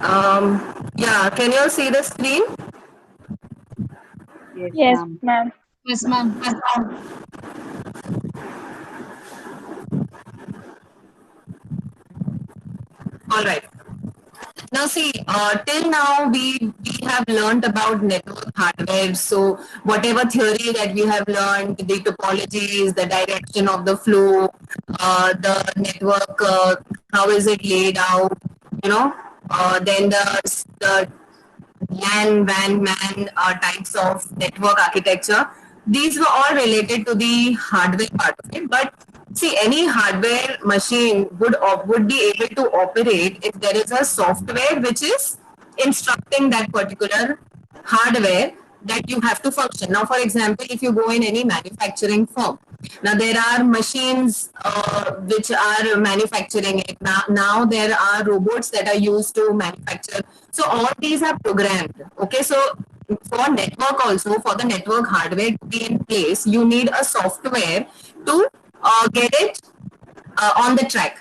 Yeah, can you all see the screen? Yes, Yes, ma'am. ma'am. Yes, ma'am. All right. Now see, till now we have learned about network hardware. So whatever theory that we have learned, the topologies, the direction of the flow, the network, how is it laid out, you know, then the LAN, WAN, MAN types of network architecture. These were all related to the hardware part of it. But see, any hardware machine would be able to operate if there is a software which is instructing that particular hardware that you have to function. Now, for example, if you go in any manufacturing firm, now there are machines which are manufacturing it. Now there are robots that are used to manufacture. So all these are programmed. Okay, so for network also, for the network hardware to be in place, you need a software to get it on the track.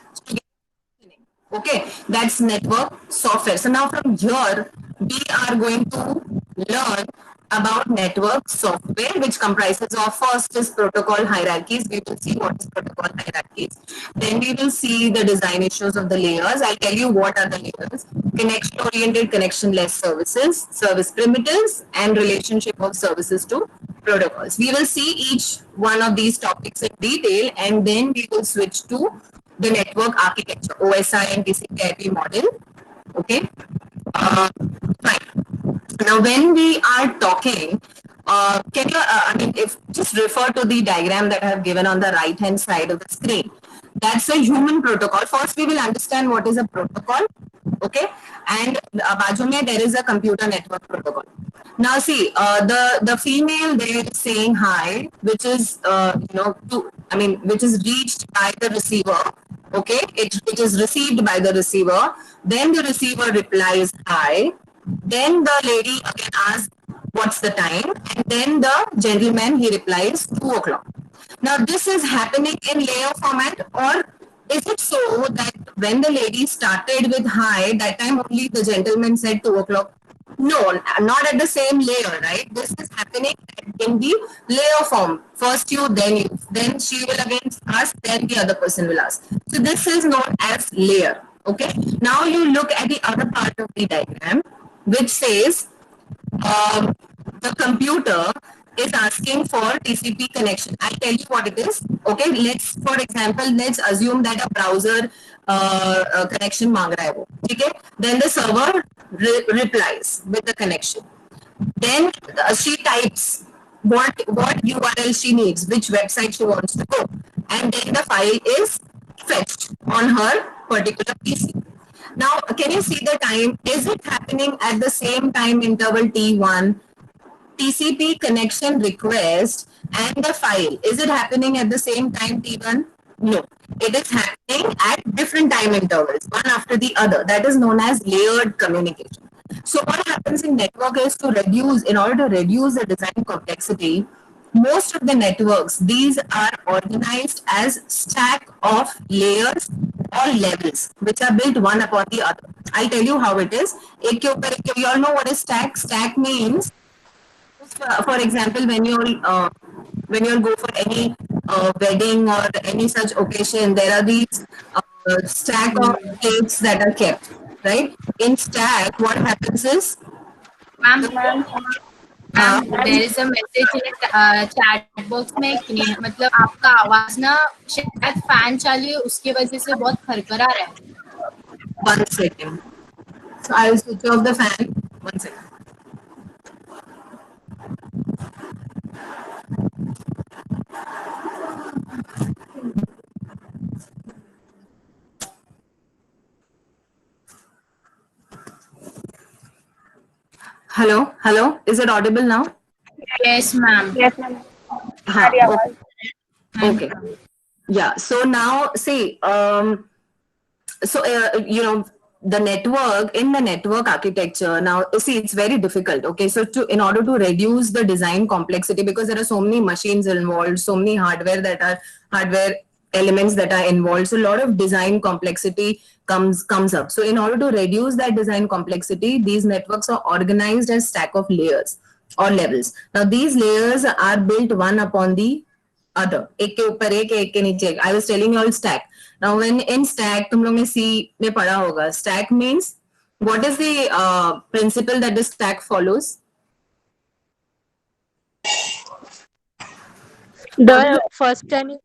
Okay, that's network software. So now from here, we are going to learn about network software, which comprises of first is protocol hierarchies. We will see what is protocol hierarchies. Then we will see the design issues of the layers. I'll tell you what are the layers. Connection-oriented, connection-less services, service primitives, and relationship of services to protocols. We will see each one of these topics in detail, and then we will switch to the network architecture, OSI and TCP/IP model. Okay, fine. Now, when we are talking, can you, I mean, if just refer to the diagram that I have given on the right hand side of the screen. That's a human protocol. First, we will understand what is a protocol. Okay, and बाजू में there is a computer network protocol. Now, see, the female there is saying hi, which is which is reached by the receiver. Okay, it is received by the receiver. Then the receiver replies hi. Then the lady again asks, what's the time? And then the gentleman, he replies, 2 o'clock. Now, this is happening in layer format, or is it so that when the lady started with hi, that time only the gentleman said 2 o'clock? No, not at the same layer, right? This is happening in the layer form. First you, then you. Then she will again ask, then the other person will ask. So this is known as layer. Okay. Now you look at the other part of the diagram, which says the computer is asking for TCP connection. I'll tell you what it is. Okay, for example, let's assume that a browser connection मांग रहा है वो, ठीक है? Then the server replies with the connection. Then she types what URL she needs, which website she wants to go, and then the file is fetched on her particular PC. Now, can you see the time? Is it happening at the same time interval T1, TCP connection request, and the file? Is it happening at the same time T1? No. It is happening at different time intervals, one after the other. That is known as layered communication. So what happens in network is in order to reduce the design complexity, most of the networks, these are organized as stack of layers or levels, which are built one upon the other. I'll tell you how it is. You all know what is stack? Stack means, for example, when you'll go for any wedding or any such occasion, there are these stack of plates that are kept, right? In stack, what happens is, Ma'am, Ma'am. there is a message in chat box में कि मतलब आपका आवाज ना शायद fan चालू है उसकी वजह से बहुत खरखरा रहा है. 1 second. So I'll switch off the fan. 1 second. Hello, hello. Is it audible now? Yes, ma'am. Yes, ma'am. हाँ, हमारी आवाज. okay. Yeah. So now, see, the network architecture, now see, it's very difficult. Okay, so in order to reduce the design complexity, because there are so many machines involved, so many hardware elements that are involved. So a lot of design complexity comes up. So in order to reduce that design complexity, these networks are organized as stack of layers or levels. Now these layers are built one upon the other. एक के ऊपर एक के नीचे एक. I was telling you all stack. Now when in stack, तुम लोग ने C में पढ़ा होगा. Stack means what is the principle that the stack follows? The first and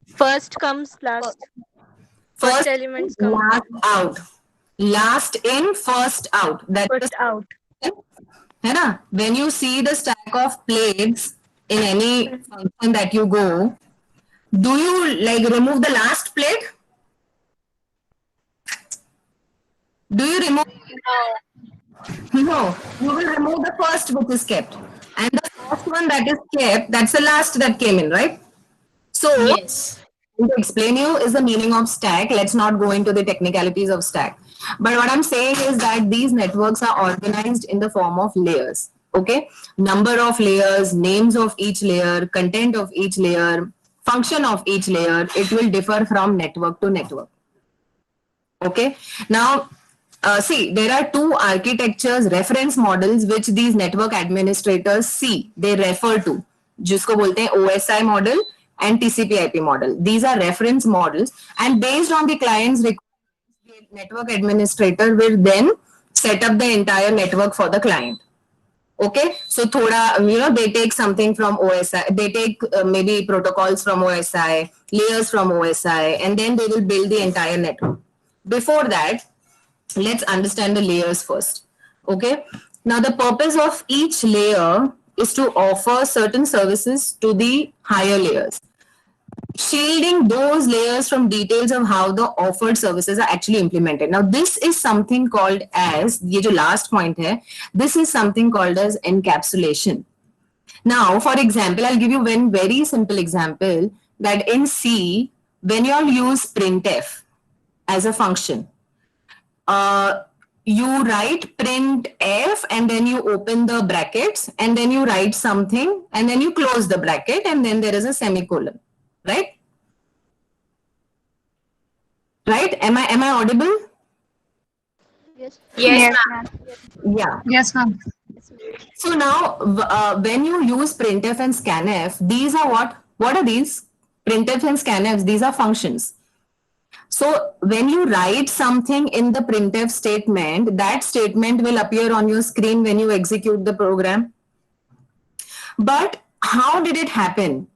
first comes last. First elements come last out. Last in, first out. That is first out. है ना? When you see the stack of plates in any function that you go, do you like remove the last plate? Do you remove? No, you will remove the first which is kept. And the first one that is kept, that's the last that came in, right? So, Yes. to explain you is the meaning of stack. Let's not go into the technicalities of stack. But what I'm saying is that these networks are organized in the form of layers. Okay, number of layers, names of each layer, content of each layer, function of each layer. It will differ from network to network. Okay, now see, there are two architectures, reference models which these network administrators see. They refer to, जिसको बोलते हैं OSI model and TCP/IP model. These are reference models, and based on the client's requirements, the network administrator will then set up the entire network for the client. Okay, so thoda, they take something from OSI, they take maybe protocols from OSI, layers from OSI, and then they will build the entire network. Before that, let's understand the layers first. Okay, now the purpose of each layer is to offer certain services to the higher layers, shielding those layers from details of how the offered services are actually implemented. Now, this is something called as, ye jo last point hai, this is something called as encapsulation. Now, for example, I'll give you one very simple example that in C, when you all use printf as a function, you write printf and then you open the brackets and then you write something and then you close the bracket and then there is a semicolon. Right? Right? Am I audible? Yes. Yes, ma'am. Yeah. Yes, ma'am. So now, when you use printf and scanf, these are what? What are these? Printf and scanf, these are functions. So when you write something in the printf statement, that statement will appear on your screen when you execute the program. But how did it happen?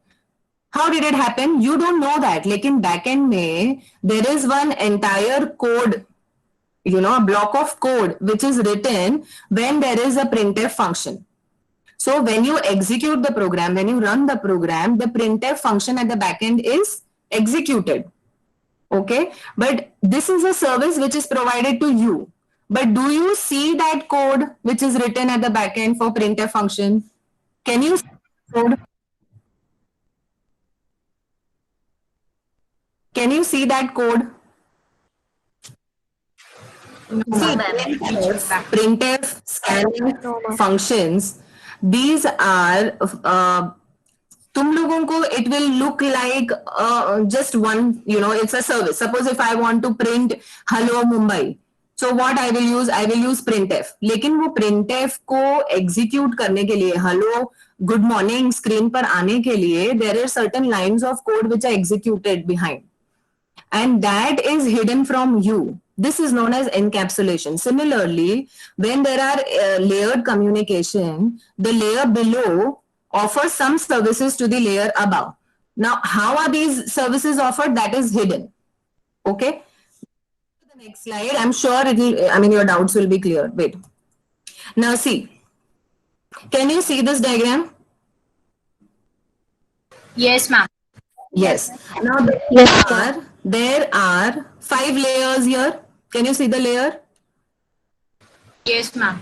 How did it happen? You don't know that. Lekin backend mein, there is one entire code, a block of code which is written when there is a printf function. So when you execute the program, when you run the program, the printf function at the backend is executed. Okay, but this is a service which is provided to you. But do you see that code which is written at the backend for printf function? Can you see the code? Can you see that code? See, printf, scanf functions, these are तुम लोगों को it will look like just one, it's a service. Suppose if I want to print hello Mumbai, so what I will use printf. लेकिन वो printf को execute करने के लिए hello good morning screen पर आने के लिए there are certain lines of code which are executed behind, and that is hidden from you. This is known as encapsulation. Similarly, when there are layered communication, the layer below offers some services to the layer above. Now, how are these services offered? That is hidden. Okay. The next slide. I'm sure your doubts will be clear. Wait. Now see. Can you see this diagram? Yes, ma'am. Yes. Now there are 5 layers here. Can you see the layer? Yes, ma'am.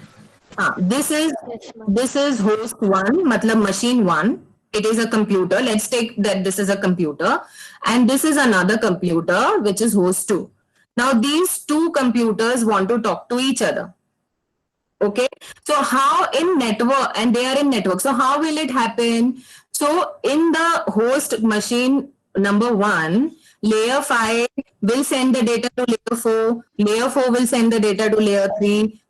This is host 1, matlab machine 1. It is a computer. Let's take that this is a computer. And this is another computer, which is host 2. Now, these two computers want to talk to each other. Okay. So, how in network, and they are in network. So, how will it happen? So, So in the host machine number 1, layer 5 will send the data to layer 4 will send the data to layer 3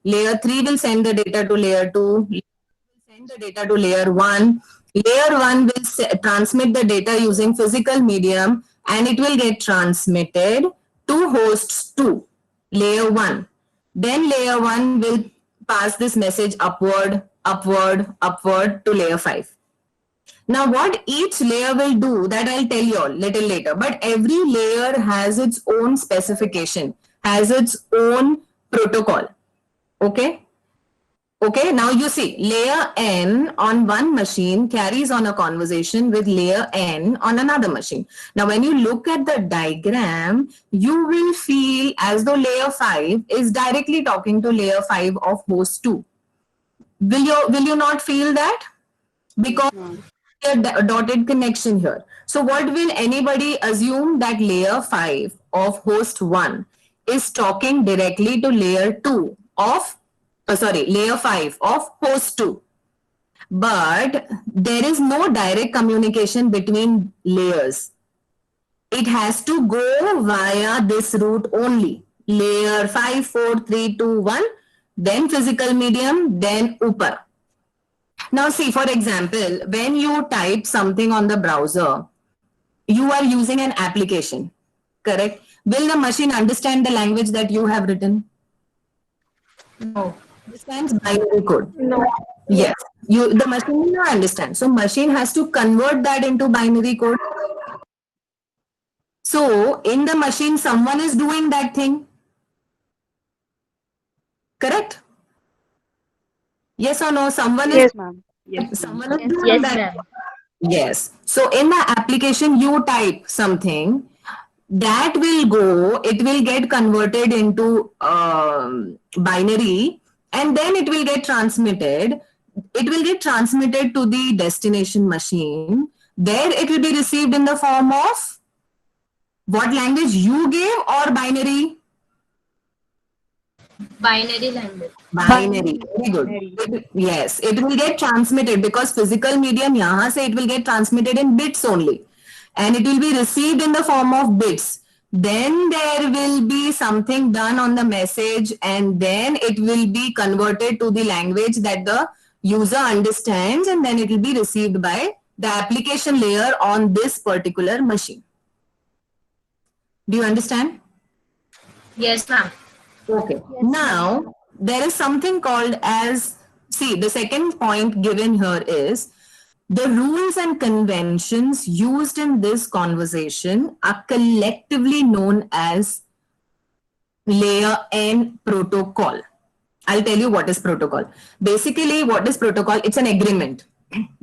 will send the data to layer 2, send the data to layer 1. Layer 1 will transmit the data using physical medium, and it will get transmitted to hosts 2, layer 1. Then layer 1 will pass this message upward, upward, upward to layer 5. Now, what each layer will do, that I'll tell you all little later. But every layer has its own specification, has its own protocol. Okay? Okay, now you see, layer N on one machine carries on a conversation with layer N on another machine. Now, when you look at the diagram, you will feel as though layer 5 is directly talking to layer 5 of host 2. Will you not feel that? Because a dotted connection here. So what will anybody assume that layer 5 of host 1 is talking directly to layer 2 of, layer 5 of host 2. But there is no direct communication between layers. It has to go via this route only. Layer 5, 4, 3, 2, 1, then physical medium, then upper. Now see, for example, when you type something on the browser, you are using an application, correct? Will the machine understand the language that you have written? No. Understands binary code. No. Yes, the machine will not understand. So machine has to convert that into binary code. So in the machine, someone is doing that thing. Correct? Yes or no? Someone Yes, ma'am. someone is Yes, doing Yes, that. ma'am. Yes. So in the application, you type something that will go, it will get converted into binary, and then it will get transmitted. It will get transmitted to the destination machine. There it will be received in the form of what language you gave or binary? Binary language. Binary. Very good. Yes, it will get transmitted because physical medium yahan se it will get transmitted in bits only, and it will be received in the form of bits. Then there will be something done on the message, and then it will be converted to the language that the user understands, and then it will be received by the application layer on this particular machine. Do you understand? Yes, ma'am. Okay. Now, there is something called as, see, the second point given here is the rules and conventions used in this conversation are collectively known as layer N protocol. I'll tell you what is protocol. Basically, what is protocol? It's an agreement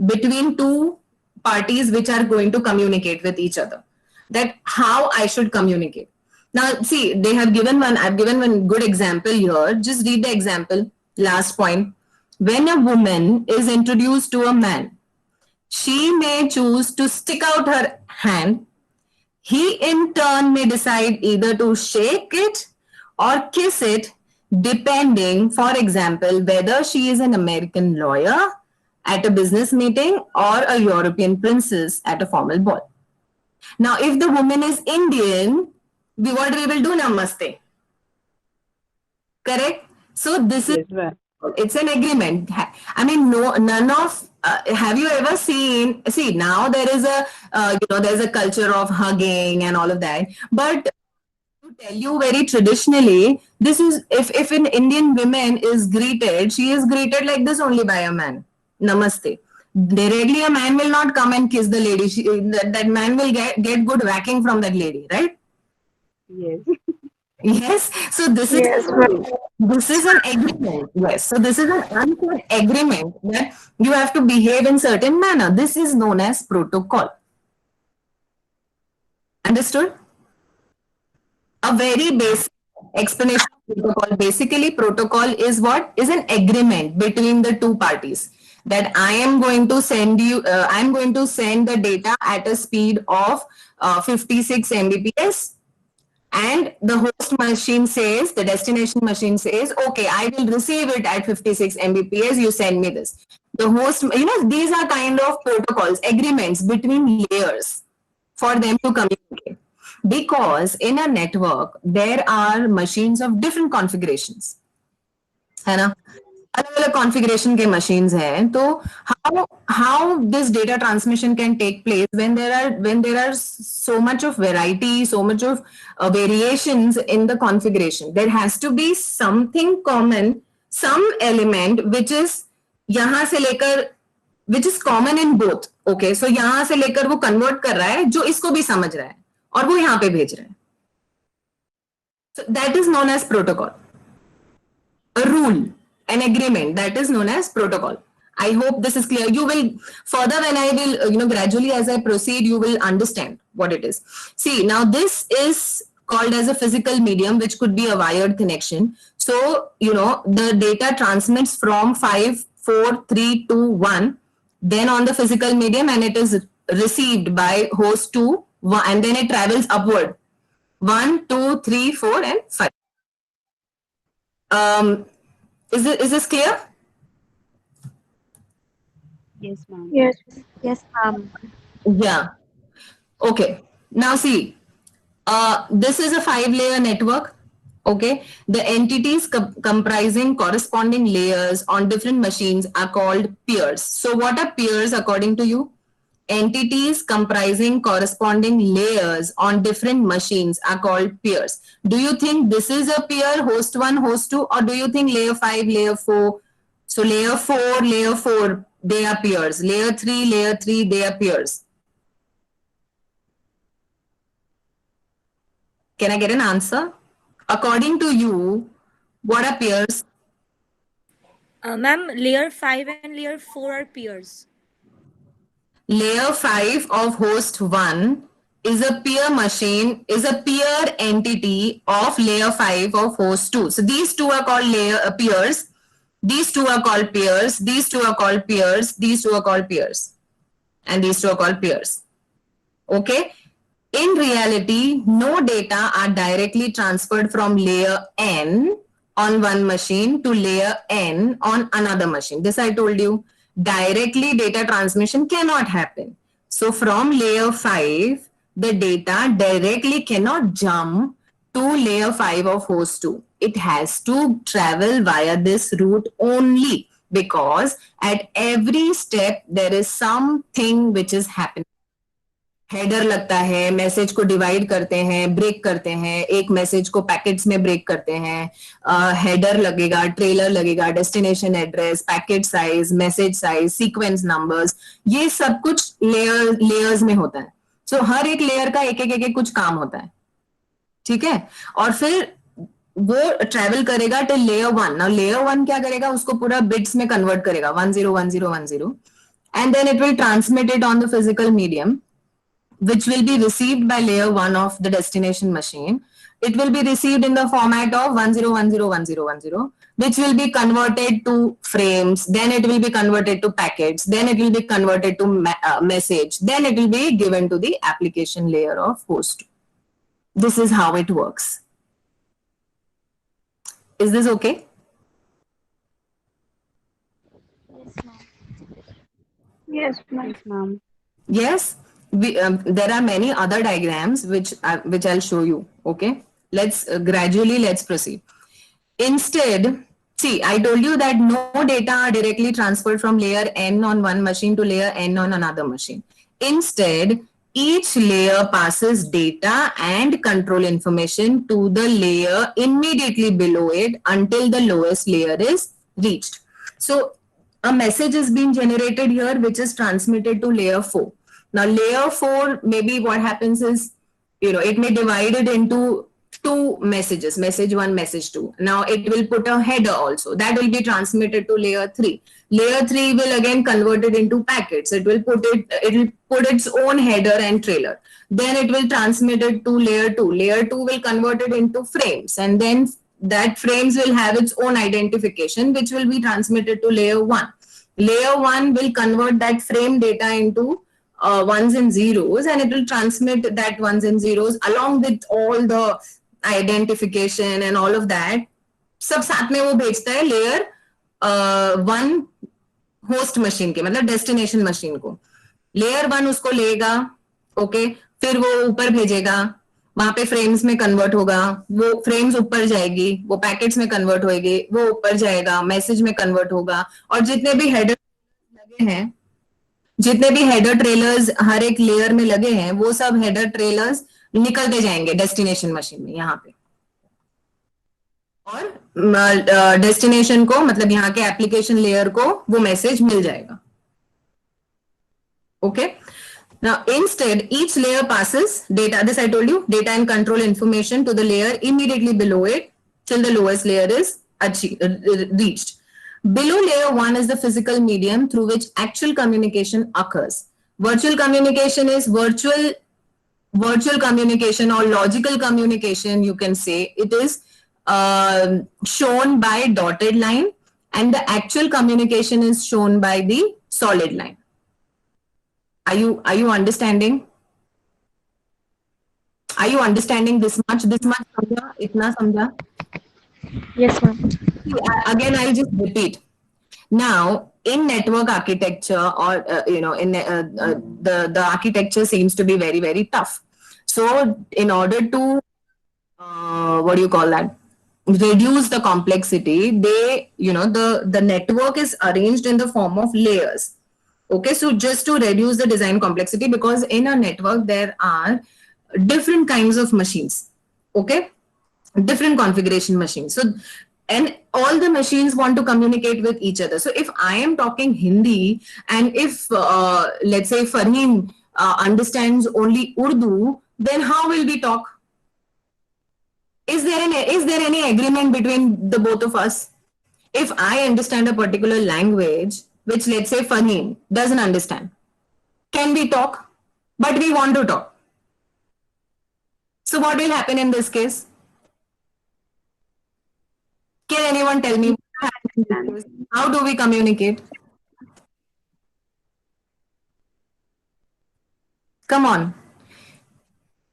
between two parties which are going to communicate with each other, that how I should communicate. Now, see, they have given one, I've given one good example here. Just read the example, last point. When a woman is introduced to a man, she may choose to stick out her hand. He in turn may decide either to shake it or kiss it, depending, for example, whether she is an American lawyer at a business meeting or a European princess at a formal ball. Now, if the woman is Indian, what we will do? Namaste. Correct? So this is, it's an agreement. I mean, none of, have you ever seen, see, now there is a, there's a culture of hugging and all of that. But to tell you very traditionally, this is, if an Indian woman is greeted, she is greeted like this only by a man. Namaste. Directly, a man will not come and kiss the lady. That man will get good whacking from that lady, right? Yes. Yes. So this is an agreement. Yes. So this is an unsaid agreement that you have to behave in certain manner. This is known as protocol. Understood? A very basic explanation of protocol. Basically, protocol is what? Is an agreement between the two parties that I am going to send you, I'm going to send the data at a speed of 56 Mbps. And the host machine says, the destination machine says, okay, I will receive it at 56 Mbps, you send me this. The host, these are kind of protocols, agreements between layers for them to communicate. Because in a network, there are machines of different configurations. है ना? अलग अलग configuration के machines हैं. तो how this data transmission can take place when there are so much of variety, so much of variations in the configuration. There has to be something common, some element which is यहाँ से लेकर which is common in both. Okay, so यहाँ से लेकर वो convert कर रहा है जो इसको भी समझ रहा है और वो यहाँ पे भेज रहा है. So that is known as protocol. A rule, an agreement, that is known as protocol. I hope this is clear. You will further, when I will, gradually as I proceed, you will understand what it is. See, now this is called as a physical medium, which could be a wired connection. So, the data transmits from 5, 4, 3, 2, 1, then on the physical medium, and it is received by host 2, and then it travels upward. 1, 2, 3, 4, and 5. Is this clear? Yes, ma'am. Yes. Yes, ma'am. Yeah. Okay. Now see, this is a 5-layer network. Okay. The entities comprising corresponding layers on different machines are called peers. So what are peers according to you? Entities comprising corresponding layers on different machines are called peers. Do you think this is a peer, host 1, host 2, or do you think layer 5, layer 4? So layer 4, they are peers. Layer 3, they are peers. Can I get an answer? According to you, what are peers? Ma'am, layer 5 and layer 4 are peers. Layer 5 of host 1 is a peer machine, is a peer entity of layer 5 of host 2. So these two are called peers. These two are called peers. These two are called peers. These two are called peers. And these two are called peers. Okay? In reality, no data are directly transferred from layer N on one machine to layer N on another machine. This I told you. Directly data transmission cannot happen. So from layer 5, the data directly cannot jump to layer 5 of host 2. It has to travel via this route only, because at every step there is something which is happening. Header लगता है, message को divide करते हैं, break करते हैं, एक message को packets में ब्रेक करते हैं, हेडर लगेगा, ट्रेलर लगेगा, destination address, packet size, message size, sequence numbers, ये सब कुछ लेयर्स में होता है. सो हर एक लेयर का एक कुछ काम होता है. ठीक है? और फिर वो ट्रेवल करेगा टिल लेयर 1. नाउ लेयर 1 क्या करेगा? उसको पूरा बिट्स में कन्वर्ट करेगा, 101010, and then it will transmit it on the physical medium, which will be received by layer 1 of the destination machine. It will be received in the format of 10101010, which will be converted to frames, then it will be converted to packets, then it will be converted to message, then it will be given to the application layer of host. This is how it works. Is this okay? Yes, ma'am. Yes, ma'am. Yes. There are many other diagrams which I'll show you. Okay, let's gradually proceed. Instead, see, I told you that no data are directly transferred from layer N on one machine to layer N on another machine. Instead, each layer passes data and control information to the layer immediately below it until the lowest layer is reached. So a message is being generated here which is transmitted to layer 4. Now, layer 4, maybe what happens is, it may divide it into two messages, message 1, message 2. Now, it will put a header also. That will be transmitted to layer 3. Layer 3 will again convert it into packets. It will put its own header and trailer. Then it will transmit it to layer 2. Layer 2 will convert it into frames. And then that frames will have its own identification, which will be transmitted to layer 1. Layer 1 will convert that frame data into ones and zeros, and it will transmit that ones and zeros along with all the identification and all of that. सब साथ में वो भेजता है layer 1 host machine के, मतलब destination machine को। Layer 1 उसको लेगा, ओके, फिर वो ऊपर भेजेगा, वहां पे फ्रेम्स में कन्वर्ट होगा, वो फ्रेम्स ऊपर जाएगी, वो पैकेट्स में कन्वर्ट होएगी, वो ऊपर जाएगा, मैसेज में कन्वर्ट होगा, और जितने भी हेडर लगे हैं, जितने भी हेडर ट्रेलर्स हर एक लेयर में लगे हैं, वो सब हेडर ट्रेलर्स निकलते जाएंगे डेस्टिनेशन मशीन में यहाँ पे, और डेस्टिनेशन को, मतलब यहाँ के एप्लीकेशन लेयर को वो मैसेज मिल जाएगा। Okay, now instead each layer passes data, this I told you, data and control information to the layer immediately below it till the lowest layer is reached. Below layer 1 is the physical medium through which actual communication occurs. Virtual communication is virtual communication or logical communication, you can say. It is shown by dotted line, and the actual communication is shown by the solid line. Are you understanding? Are you understanding this much? This much samjha? Itna samjha? Yes, ma'am. Again, I'll just repeat. Now, in network architecture, or in the architecture seems to be very, very tough. So, in order to what do you call that? Reduce the complexity, the network is arranged in the form of layers. Okay, so just to reduce the design complexity, because in a network there are different kinds of machines, okay, different configuration machines. So, and all the machines want to communicate with each other. So if I am talking Hindi, and if let's say Farheen understands only Urdu, then how will we talk? Is there any agreement between the both of us? If I understand a particular language, which let's say Farheen doesn't understand, can we talk? But we want to talk. So what will happen in this case? Can anyone tell me how do we communicate? Come on.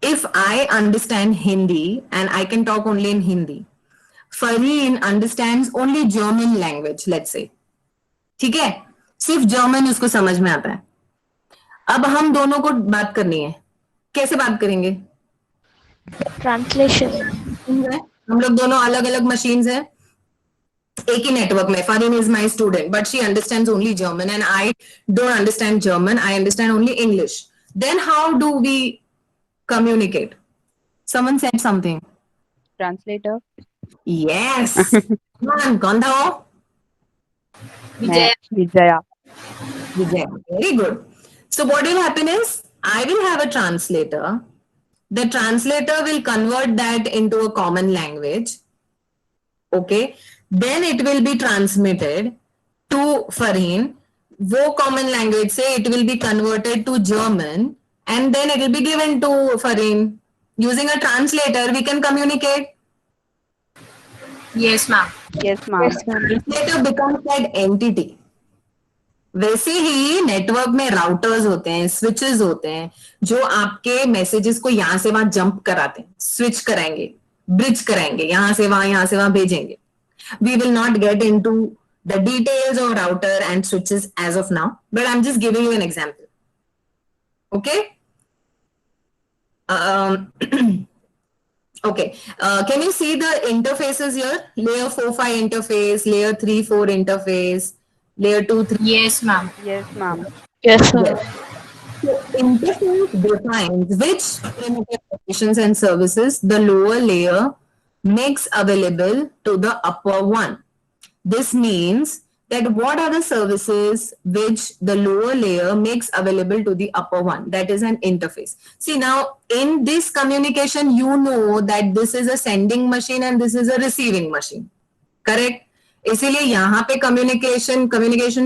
If I understand Hindi and I can talk only in Hindi, Farheen understands only German language, let's say. ठीक है, सिर्फ German उसको समझ में आता है। अब हम दोनों को बात करनी है, कैसे बात करेंगे? Translation. हम लोग दोनों अलग अलग मशीन्स हैं, एक ही नेटवर्क में। Fareen is my student, but she understands only German and I don't understand German, I understand only English. Then how do we communicate? Someone said something. Translator. Yes. Come on, कौन था वो? Vijaya. Vijaya. Vijay. Very good. So what will happen is, I will have a translator. The translator will convert that into a common language. Okay. Then it will be transmitted to Farheen. वो common language से it will be converted to German, and then it will be given to Farheen. Using a translator, we can communicate. Yes, ma'am. Yes, ma'am. Translator becomes that entity. वैसे ही network में routers होते हैं, switches होते हैं, जो आपके messages को यहाँ से वहां जंप कराते हैं, स्विच कराएंगे, ब्रिज कराएंगे, यहाँ से वहां भेजेंगे. We will not get into the details of router and switches as of now, but I'm just giving you an example. Okay? Okay. Can you see the interfaces here? Layer 4-5 interface, layer 3-4 interface, layer 2-3. Yes, ma'am. Yes, ma'am. Yes, sir. So interface defines which primitive applications and services the lower layer makes available to the upper one. This means that what are the services which the lower layer makes available to the upper one? That is an interface. See, now in this communication, you know that this is a sending machine and this is a receiving machine. Correct? इसीलिए यहाँ पे communication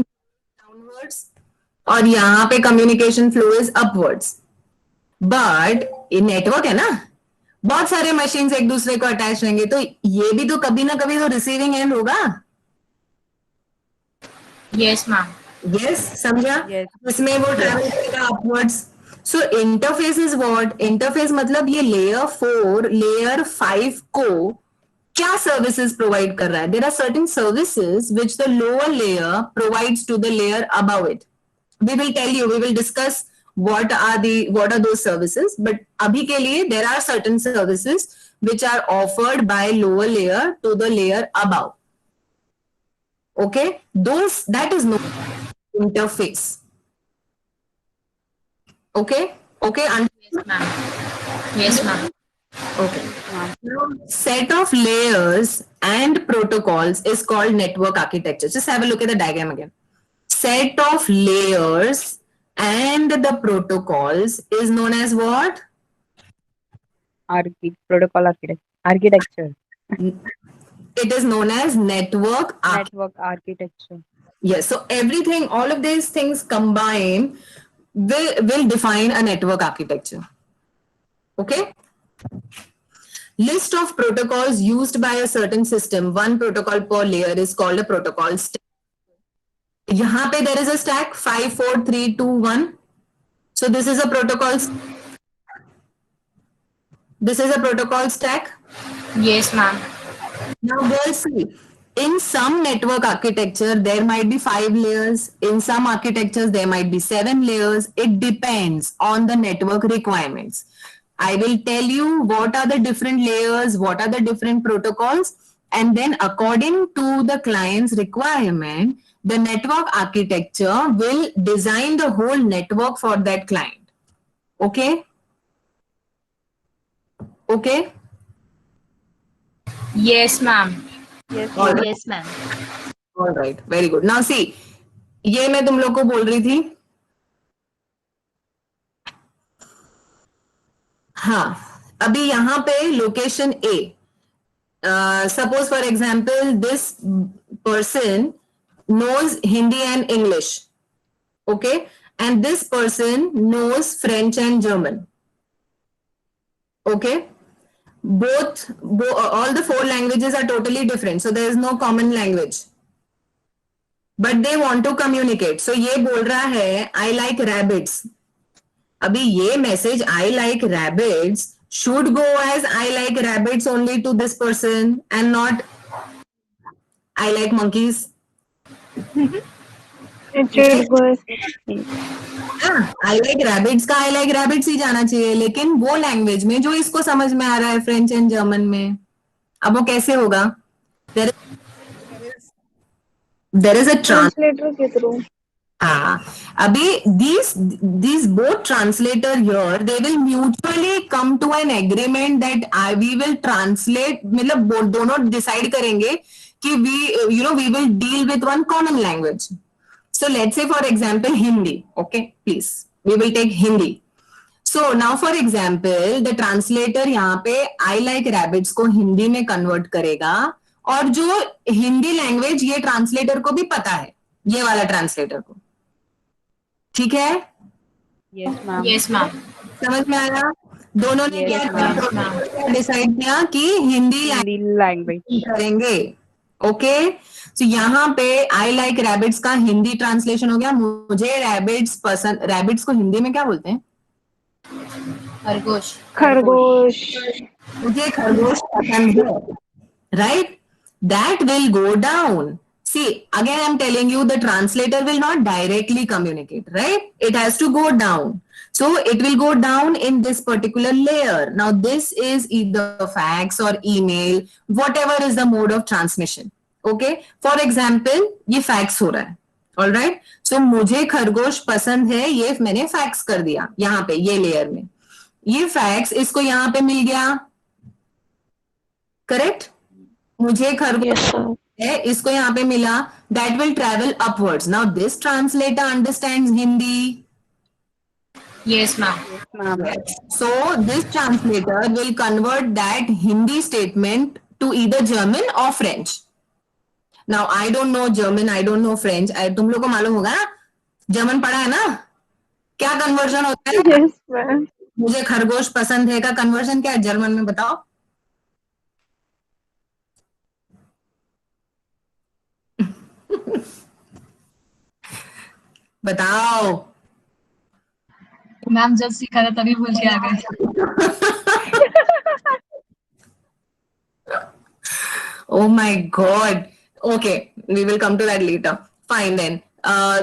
downwards और यहाँ पे communication flow is upwards. But ये network है ना, बहुत सारे machines एक दूसरे को attach रहेंगे, तो ये भी तो कभी ना कभी तो receiving end होगा. Yes, ma'am. Yes, समझा? Yes. इसमें वो ट्रैवल करेगा upwards. So interface is what? Interface मतलब ये लेयर 4 लेयर 5 को क्या सर्विसेज प्रोवाइड कर रहा है? There are certain services which the lower layer provides to the layer above it. We will tell you, we will discuss what are those services, but abhi ke liye there are certain services which are offered by lower layer to the layer above. Okay, that is known as interface. Okay. Yes, ma'am. Yes, ma'am. Okay. Now, set of layers and protocols is called network architecture. Just have a look at the diagram again. Set of layers and the protocols is known as what? Protocol architecture. It is known as network Network architecture. Yes. So everything, all of these things combined will define a network architecture. Okay. List of protocols used by a certain system. One protocol per layer is called a protocol stack. यहाँ पे there is a stack 5, 4, 3, 2, 1. So this is a protocol. This is a protocol stack. Yes, ma'am. Now we'll see. In some network architecture, there might be 5 layers. In some architectures, there might be 7 layers. It depends on the network requirements. I will tell you what are the different layers, what are the different protocols, and then according to the client's requirement, the network architecture will design the whole network for that client. Okay? Okay? Yes, ma'am. Yes, All right. Yes, ma'am. All right. Very good. Now see, ये मैं तुम लोग को बोल रही थी. हाँ, अभी यहाँ पे location A. Suppose for example, this person knows Hindi and English. Okay? And this person knows French and German. Okay? All the 4 languages are totally different. So there is no common language. But they want to communicate. So ये बोल रहा है, I like rabbits. अभी ये message, I like rabbits, should go as I like rabbits only to this person and not I like monkeys. it should go as I like rabbits का I like rabbits ही जाना चाहिए, लेकिन वो language में जो इसको समझ में आ रहा है, फ्रेंच एंड जर्मन में, अब वो कैसे होगा? देयर इज अ translator के through. अभी these both translator here, they will mutually come to an agreement that we will translate, मतलब दोनों डिसाइड करेंगे कि we will deal with one common language. So let's say for example Hindi. Okay, please, we will take Hindi. So now for example, the translator यहाँ पे I like rabbits को हिंदी में convert करेगा, और जो हिंदी लैंग्वेज ये ट्रांसलेटर को भी पता है, ये वाला ट्रांसलेटर को. ठीक है? Yes, ma'am. Yes, ma'am. समझ में आया? दोनों ने Yes, क्या डिसाइड किया कि हिंदी Hindi language. करेंगे. ओके, तो यहाँ पे आई लाइक रैबिट्स का हिंदी ट्रांसलेशन हो गया. मुझे रैबिट्स पसंद. रैबिट्स को हिंदी में क्या बोलते हैं? खरगोश. खरगोश. मुझे खरगोश पसंद है. Right? That will go down. See, again I'm telling you, the translator will not directly communicate, right? It has to go down. So it will go down in this particular layer. Now this is either fax or email, whatever is the mode of transmission. Okay? For example, ये fax हो रहा है. All right? So मुझे खरगोश पसंद है, ये मैंने fax कर दिया यहाँ पे, ये layer में. ये fax इसको यहाँ पे मिल गया. Correct? मुझे खरगोश है, इसको यहाँ पे मिला. That will travel upwards. Now this translator understands Hindi. Yes, ma'am. Ma'am. So this translator will convert that Hindi statement to either German or French. Now I don't know German, I don't know French. तुम लोग को मालूम होगा ना, German पढ़ा है ना, क्या कन्वर्जन होता है? Yes, ma'am. मुझे खरगोश पसंद है का कन्वर्जन क्या है जर्मन में, बताओ? बताओ. मैम जब सीखा था तभी भूल के आ गए. Oh my God. Okay, we will come to that later. Fine then.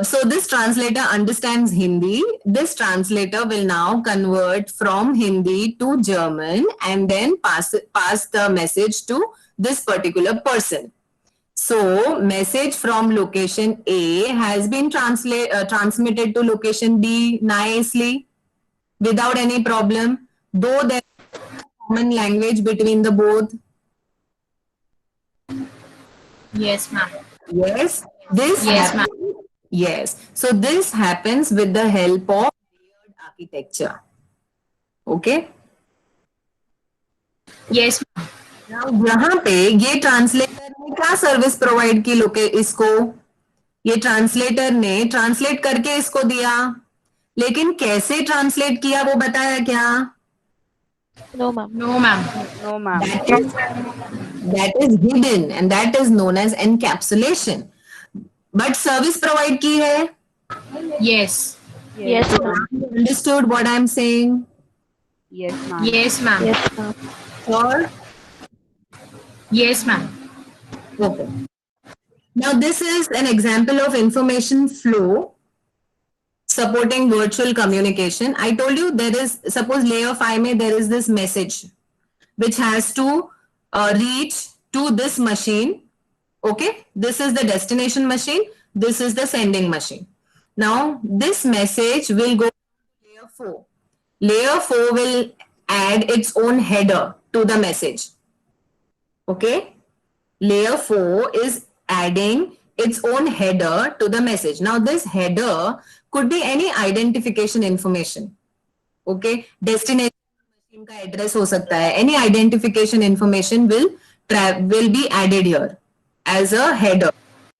So this translator understands Hindi. This translator will now convert from Hindi to German and then pass the message to this particular person. So message from location A has been transmitted to location B nicely without any problem, though there is common language between the both. Yes, ma'am. Yes, this Yes, ma'am. happens. Yes, so this happens with the help of layered architecture. Okay. Yes, ma'am. Now यहाँ पे ये translator ने क्या service provide की इसको, ये translator ने translate करके इसको दिया, लेकिन कैसे ट्रांसलेट किया वो बताया क्या? No, ma'am. No, ma'am. No, ma'am. That is hidden and that is known as encapsulation. But service provide की है. Yes. Yes, ma'am. You understood what I'm saying? Yes, ma'am. Yes, ma'am. Yes, ma'am. Or Yes, ma'am. okay. Now this is an example of information flow supporting virtual communication. I told you there is, suppose layer 5 mein there is this message which has to reach to this machine. Okay, this is the destination machine, this is the sending machine. Now this message will go to layer 4. Layer 4 will add its own header to the message. Okay, layer 4 is adding its own header to the message. Now this header could be any identification information. Okay, destination machine का address हो सकता है. Any identification information will be added here as a header,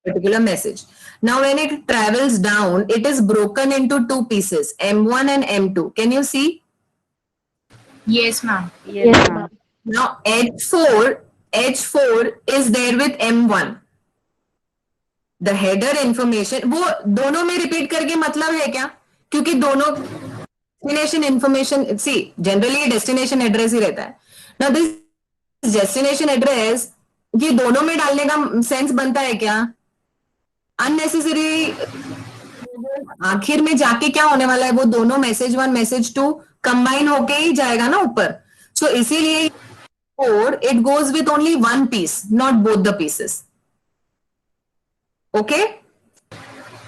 particular message. Now when it travels down, it is broken into two pieces, M1 and M2. Can you see? Yes, ma'am. Yes, ma'am. Now H4 is there with M1. The header information, वो दोनों में repeat करके मतलब है क्या? क्योंकि दोनों destination information, see, generally destination address ही रहता है. Now this destination address, ये दोनों में डालने का sense बनता है क्या? Unnecessary, आखिर में जाके क्या होने वाला है, वो दोनों message 1 message 2 combine होके ही जाएगा ना ऊपर. So इसीलिए it goes with only one piece, not both the pieces. Okay?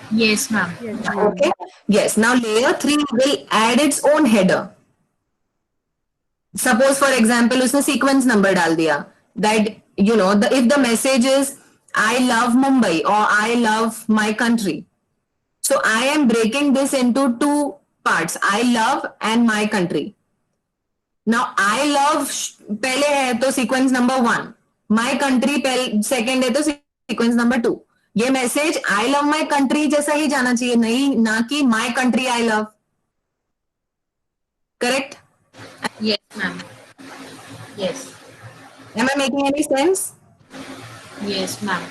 Yes, ma'am. Okay. Yes. Now layer 3 will add its own header. Suppose for example, उसने sequence number डाल दिया. That, you know, if the message is, I love Mumbai or I love my country. So I am breaking this into two parts. I love and my country. Now I love पहले है तो sequence number 1. My country second है तो sequence number 2. ये message I love my country जैसा ही जाना चाहिए, नहीं ना कि my country I love. Correct? Yes, ma'am. Yes. Am I making any sense? Yes, ma'am.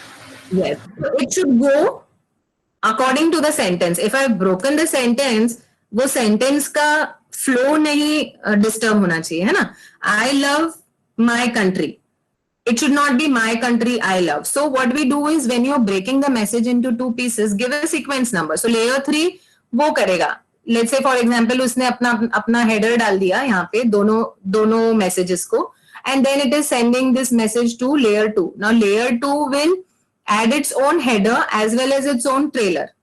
Yes. So it should go according to the sentence. If I've broken the sentence, वो sentence का flow नहीं disturb होना चाहिए, है ना? I love my country. It should not be my country I love. So what we do is when you're breaking the message into two pieces, give a sequence number. So layer 3 वो करेगा. Let's say for example उसने अपना header डाल दिया यहाँ पे दोनों messages को, and then it is sending this message to layer 2. Now layer 2 will add its own header as well as its own trailer.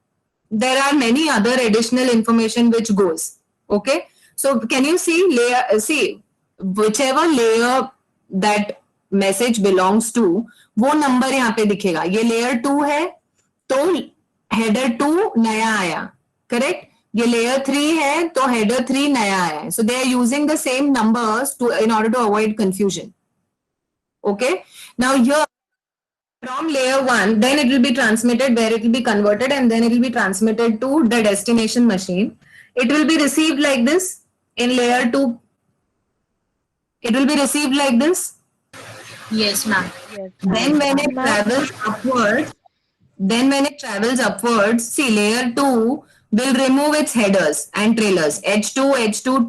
There are many other additional information which goes. Okay. So can you see whichever layer that message belongs to, वो number यहाँ पे दिखेगा. ये layer 2 है तो header 2 नया आया. Correct? ये layer 3 है तो header 3 नया आया है. So they are using the same numbers in order to avoid confusion. Okay. Now here from layer 1, then it will be transmitted where it will be converted and then it will be transmitted to the destination machine. It will be received like this. In layer 2, it will be received like this. Yes, ma'am. Yes, Then when it travels upwards, see layer 2 will remove its headers and trailers. H2,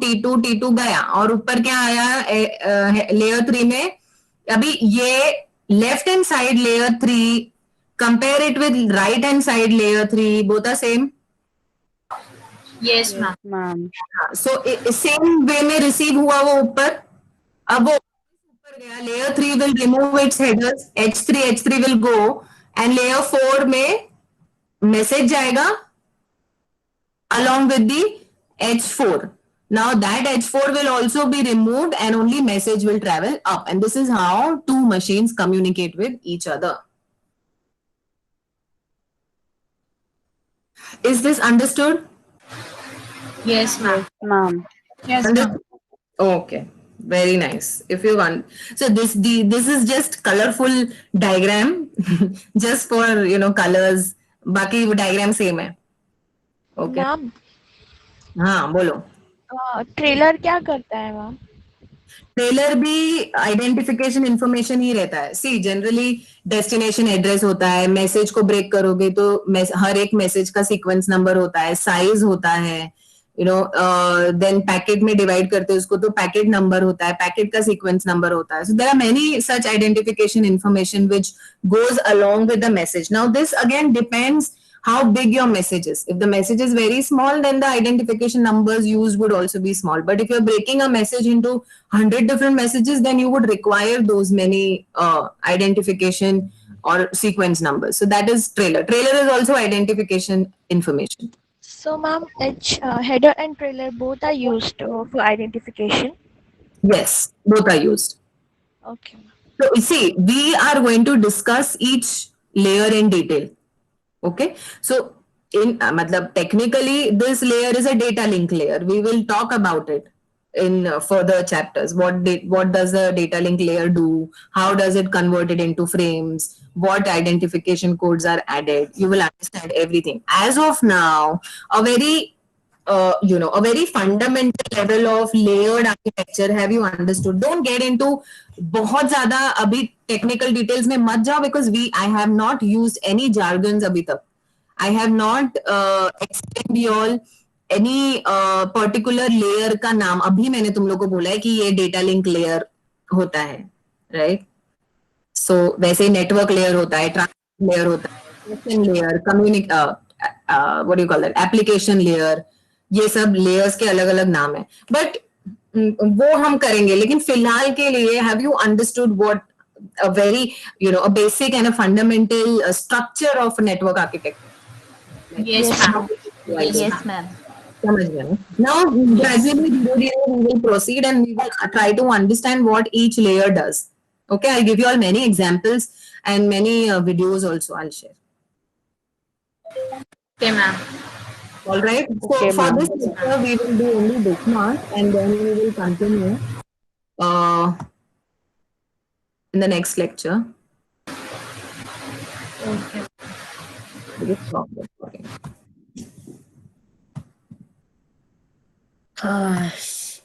T2 गया और ऊपर क्या आया layer 3 में. अभी ये left hand side layer 3, compare it with right hand side layer 3, both are same. Yes, ma'am. Ma'am. So same way में receive हुआ वो ऊपर, अब वो ऊपर गया, layer 3 will remove it's headers, H3 will go and layer 4 में message जाएगा along with the H4. Now that H4 will also be removed and only message will travel up, and this is how two machines communicate with each other. Is this understood? Yes, ma'am. Ma'am. Yes, ma'am. Understood? Okay, very nice. If you want, so this is just colorful diagram, just for colors. बाकी वो diagram same है. Okay. Ma'am हाँ बोलो. Trailer क्या करता है ma'am? Trailer भी identification information ही रहता है. सी जनरली डेस्टिनेशन एड्रेस होता है, मैसेज को ब्रेक करोगे तो हर एक मैसेज का सीक्वेंस नंबर होता है, साइज होता है, देन पैकेट में डिवाइड करते हैं उसको तो पैकेट नंबर होता है, पैकेट का सीक्वेंस नंबर होता है. So there are many such identification information which goes along with the message. Now this again depends how big your message is. If the message is very small, then the identification numbers used would also be small. But if you're breaking a message into 100 different messages, then you would require those many identification or sequence numbers. So that is trailer. Trailer is also identification information. So ma'am, header and trailer both are used for identification. Yes, both are used. Okay. So you see, we are going to discuss each layer in detail. Okay, so in matlab technically this layer is a data link layer. We will talk about it in further chapters. What does the data link layer do? How does it convert it into frames? What identification codes are added? You will understand everything. As of now, a very fundamental level of layered architecture have you understood. Don't get into बहुत ज्यादा अभी technical details में मत जाओ, because I have not used any jargons अभी तक. I have not explained you all any particular layer का नाम. अभी मैंने तुम लोग को बोला है कि ये data link layer होता है, right? So वैसे ही network layer होता है, transport layer होता है, application layer, what do you call that? Application layer. ये सब layers के अलग अलग नाम है. But वो हम करेंगे, लेकिन फिलहाल के लिए have you understood what a very a basic and a fundamental structure of network architecture? Yes, ma'am. Yes, ma'am. समझ गए ना? Now gradually धीरे-धीरे we will proceed and we will try to understand what each layer does. Okay, I'll give you all many examples and many videos also I'll share. Okay, ma'am. All right. So Okay, for ma'am. this lecture we will do only bookmark and then we will continue in the next lecture. Okay. We'll stop recording.